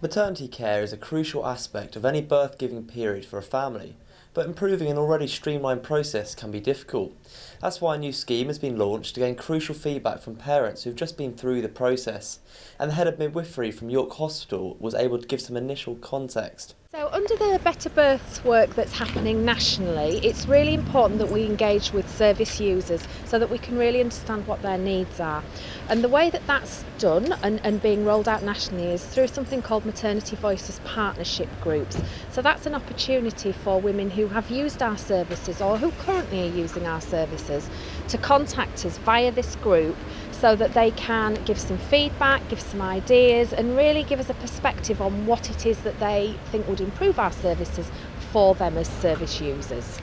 Maternity care is a crucial aspect of any birth-giving period for a family, but improving an already streamlined process can be difficult. That's why a new scheme has been launched to gain crucial feedback from parents who've just been through the process, and the head of midwifery from York Hospital was able to give some initial context. So under the Better Births work that's happening nationally, it's really important that we engage with service users so that we can really understand what their needs are. And the way that that's done and being rolled out nationally is through something called Maternity Voices Partnership Groups. So that's an opportunity for women who have used our services or who currently are using our services to contact us via this group so that they can give some feedback, give some ideas and really give us a perspective on what it is that they think would improve our services for them as service users.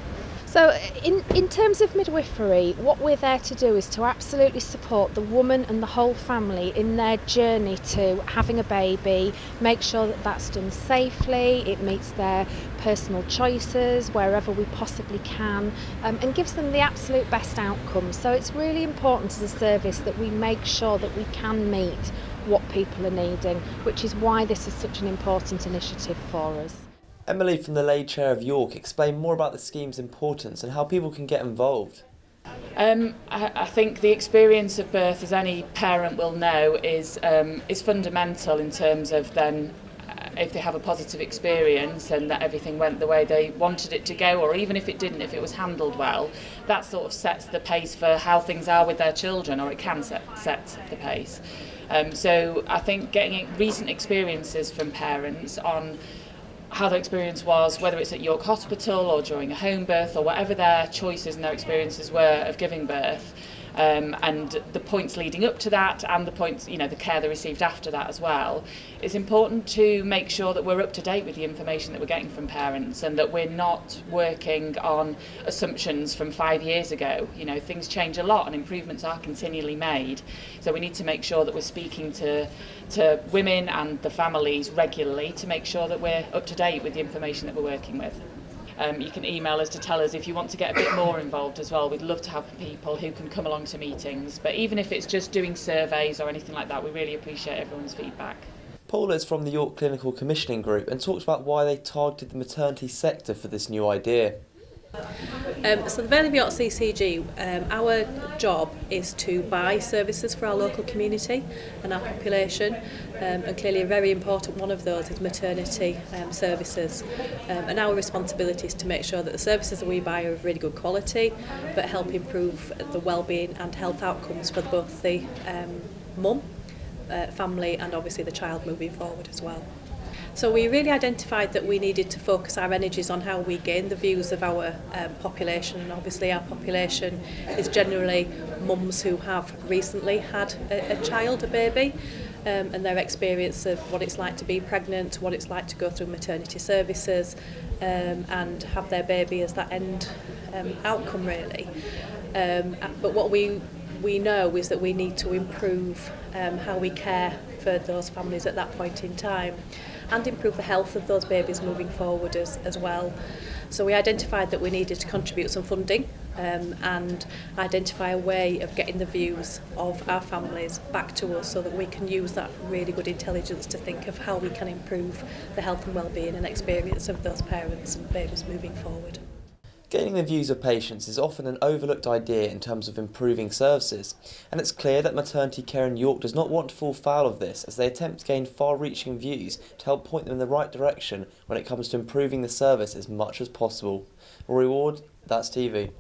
So in terms of midwifery, what we're there to do is to absolutely support the woman and the whole family in their journey to having a baby, make sure that that's done safely, it meets their personal choices wherever we possibly can, and gives them the absolute best outcomes. So it's really important as a service that we make sure that we can meet what people are needing, which is why this is such an important initiative for us. Emily from the Lay Chair of York explained more about the scheme's importance and how people can get involved. I think the experience of birth, as any parent will know, is fundamental in terms of then if they have a positive experience and that everything went the way they wanted it to go, or even if it didn't, if it was handled well, that sort of sets the pace for how things are with their children, or it can set the pace. So I think getting recent experiences from parents on how their experience was, whether it's at York Hospital or during a home birth or whatever their choices and their experiences were of giving birth, and the points leading up to that and the points, the care they received after that as well. It's important to make sure that we're up to date with the information that we're getting from parents and that we're not working on assumptions from 5 years ago. Things change a lot and improvements are continually made. So we need to make sure that we're speaking to women and the families regularly to make sure that we're up to date with the information that we're working with. You can email us to tell us if you want to get a bit more involved as well. We'd love to have people who can come along to meetings, but even if it's just doing surveys or anything like that, we really appreciate everyone's feedback. Paula is from the York Clinical Commissioning Group and talks about why they targeted the maternity sector for this new idea. So the Vale of York CCG, our job is to buy services for our local community and our population, and clearly a very important one of those is maternity services, and our responsibility is to make sure that the services that we buy are of really good quality but help improve the well-being and health outcomes for both the mum, family and obviously the child moving forward as well. So we really identified that we needed to focus our energies on how we gain the views of our population, and obviously our population is generally mums who have recently had a child, a baby, and their experience of what it's like to be pregnant, what it's like to go through maternity services and have their baby as that end outcome really. But what we know is that we need to improve how we care for those families at that point in time and improve the health of those babies moving forward as well. So we identified that we needed to contribute some funding and identify a way of getting the views of our families back to us so that we can use that really good intelligence to think of how we can improve the health and well-being and experience of those parents and babies moving forward. Gaining the views of patients is often an overlooked idea in terms of improving services, and it's clear that maternity care in York does not want to fall foul of this as they attempt to gain far-reaching views to help point them in the right direction when it comes to improving the service as much as possible. Rory Ward, That's TV.